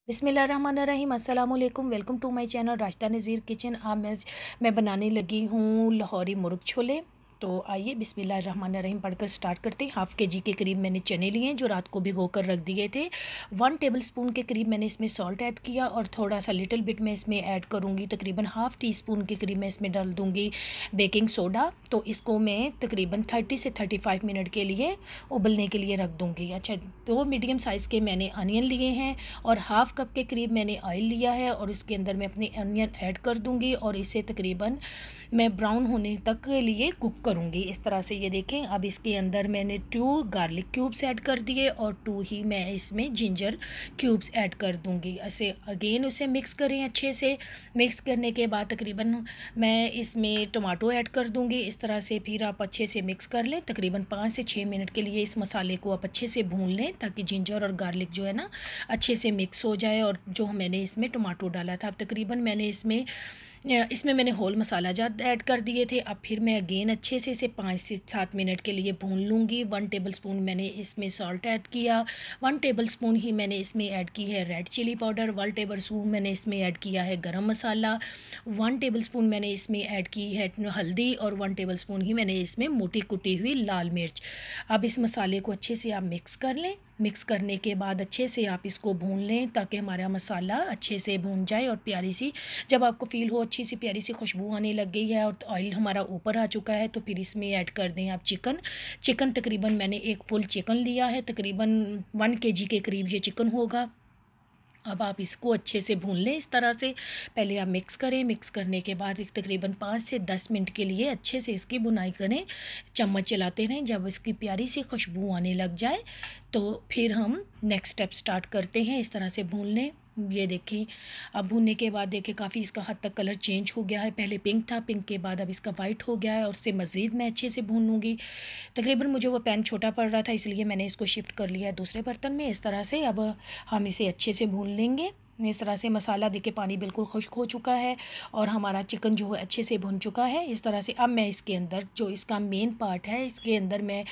बिस्मिल्लाहिर्रहमानिर्रहीम अस्सलाम वालेकुम। Welcome to my channel Rashida Nazeer kitchen. आज मैं बनाने लगी हूँ लाहौरी मुर्ग छोले। तो आइए बिस्मिल्लाहिर्रहमानिर्रहीम पढ़कर स्टार्ट करते हैं। हाफ़ केजी के करीब मैंने चने लिए हैं जो रात को भिगो कर रख दिए थे। 1 टेबलस्पून के करीब मैंने इसमें सॉल्ट ऐड किया और थोड़ा सा लिटिल बिट मैं इसमें ऐड करूँगी। तकरीबन हाफ़ टी स्पून के करीब मैं इसमें डाल दूँगी बेकिंग सोडा। तो इसको मैं तकरीबन 30 से 35 मिनट के लिए उबलने के लिए रख दूँगी। अच्छा, 2 मीडियम साइज़ के मैंने अनियन लिए हैं और हाफ़ कप के करीब मैंने ऑयल लिया है और इसके अंदर मैं अपने अनियन ऐड कर दूँगी और इसे तकरीबन मैं ब्राउन होने तक के लिए कुक करूँगी। इस तरह से ये देखें। अब इसके अंदर मैंने 2 गार्लिक क्यूब्स ऐड कर दिए और 2 ही मैं इसमें जिंजर क्यूब्स ऐड कर दूँगी। ऐसे अगेन उसे मिक्स करें अच्छे से। मिक्स करने के बाद तकरीबन मैं इसमें टमाटो ऐड कर दूँगी। इस तरह से फिर आप अच्छे से मिक्स कर लें। तकरीबन 5 से 6 मिनट के लिए इस मसाले को आप अच्छे से भून लें ताकि जिंजर और गार्लिक जो है ना अच्छे से मिक्स हो जाए। और जो मैंने इसमें टमाटो डाला था, अब तकरीबन मैंने इसमें मैंने होल मसाला जात ऐड कर दिए थे। अब फिर मैं अगेन अच्छे से इसे 5 से 7 मिनट के लिए भून लूँगी। 1 टेबलस्पून मैंने इसमें सॉल्ट ऐड किया। 1 टेबलस्पून ही मैंने इसमें ऐड की है रेड चिली पाउडर। 1 टेबलस्पून मैंने इसमें ऐड किया है गरम मसाला। 1 टेबलस्पून मैंने इसमें ऐड की है हल्दी और 1 टेबलस्पून ही मैंने इसमें मोटी कुटी हुई लाल मिर्च। अब इस मसाले को अच्छे से आप मिक्स कर लें। मिक्स करने के बाद अच्छे से आप इसको भून लें ताकि हमारा मसाला अच्छे से भून जाए और प्यारी सी, जब आपको फ़ील हो अच्छी सी प्यारी सी खुशबू आने लग गई है और ऑयल हमारा ऊपर आ चुका है, तो फिर इसमें ऐड कर दें आप चिकन। तकरीबन मैंने एक फुल चिकन लिया है, तकरीबन 1 केजी के करीब ये चिकन होगा। अब आप इसको अच्छे से भून लें। इस तरह से पहले आप मिक्स करें। मिक्स करने के बाद एक तकरीबन 5 से 10 मिनट के लिए अच्छे से इसकी भुनाई करें। चम्मच चलाते रहें। जब इसकी प्यारी सी खुशबू आने लग जाए तो फिर हम नेक्स्ट स्टेप स्टार्ट करते हैं। इस तरह से भून लें। ये देखें, अब भूनने के बाद देखें काफ़ी इसका हद तक कलर चेंज हो गया है। पहले पिंक था, पिंक के बाद अब इसका वाइट हो गया है और उससे मज़ीद मैं अच्छे से भून लूँगी। तकरीबन मुझे वो पैन छोटा पड़ रहा था, इसलिए मैंने इसको शिफ्ट कर लिया है दूसरे बर्तन में। इस तरह से अब हम इसे अच्छे से भून लेंगे। इस तरह से मसाला देखिए पानी बिल्कुल खुश्क हो चुका है और हमारा चिकन जो है अच्छे से भुन चुका है। इस तरह से अब मैं इसके अंदर जो इसका मेन पार्ट है, इसके अंदर मैं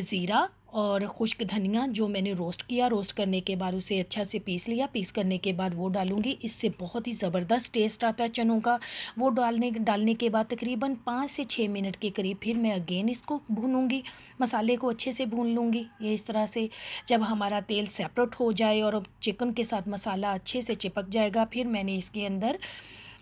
ज़ीरा और खुश्क धनिया जो मैंने रोस्ट किया, रोस्ट करने के बाद उसे अच्छा से पीस लिया। पीस करने के बाद वो डालूंगी। इससे बहुत ही ज़बरदस्त टेस्ट आता है चनों का। वो डालने के बाद तकरीबन 5 से 6 मिनट के करीब फिर मैं अगेन इसको भूनूंगी। मसाले को अच्छे से भून लूँगी। ये इस तरह से जब हमारा तेल सेपरेट हो जाए और चिकन के साथ मसाला अच्छे से चिपक जाएगा, फिर मैंने इसके अंदर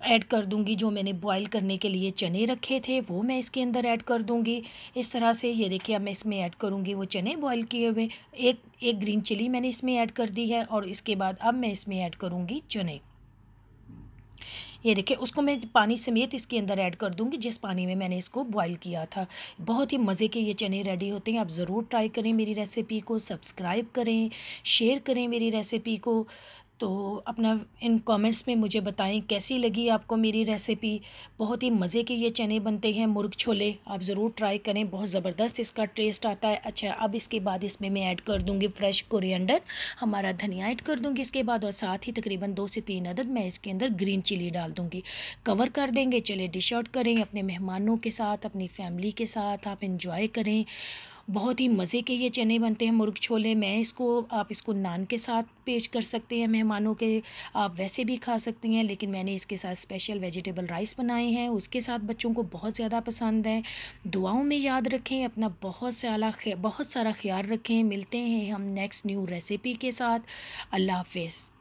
ऐड कर दूंगी जो मैंने बॉईल करने के लिए चने रखे थे, वो मैं इसके अंदर ऐड कर दूंगी। इस तरह से ये देखिए, अब मैं इसमें ऐड करूंगी वो चने बॉईल किए हुए। एक ग्रीन चिली मैंने इसमें ऐड कर दी है और इसके बाद अब मैं इसमें ऐड करूंगी चने। ये देखिए, उसको मैं पानी समेत इसके अंदर ऐड कर दूंगी जिस पानी में मैंने इसको बॉईल किया था। बहुत ही मज़े के ये चने रेडी होते हैं। आप ज़रूर ट्राई करें मेरी रेसिपी को, सब्सक्राइब करें, शेयर करें मेरी रेसिपी को। तो अपना इन कमेंट्स में मुझे बताएं कैसी लगी आपको मेरी रेसिपी। बहुत ही मज़े के ये चने बनते हैं मुर्ग छोले, आप ज़रूर ट्राई करें। बहुत ज़बरदस्त इसका टेस्ट आता है। अच्छा, अब इसके बाद इसमें मैं ऐड कर दूंगी फ्रेश कोरिएंडर, हमारा धनिया ऐड कर दूंगी इसके बाद, और साथ ही तकरीबन 2 से 3 अदद मैं इसके अंदर ग्रीन चिली डाल दूंगी। कवर कर देंगे। चले डिश आउट करें अपने मेहमानों के साथ, अपनी फैमिली के साथ आप इंजॉय करें। बहुत ही मज़े के ये चने बनते हैं मुर्ग छोले। आप इसको नान के साथ पेश कर सकते हैं मेहमानों के, आप वैसे भी खा सकती हैं, लेकिन मैंने इसके साथ स्पेशल वेजिटेबल राइस बनाए हैं, उसके साथ बच्चों को बहुत ज़्यादा पसंद है। दुआओं में याद रखें, अपना बहुत सारा ख्याल रखें। मिलते हैं हम नेक्स्ट न्यू रेसिपी के साथ। अल्लाह हाफ़िज़।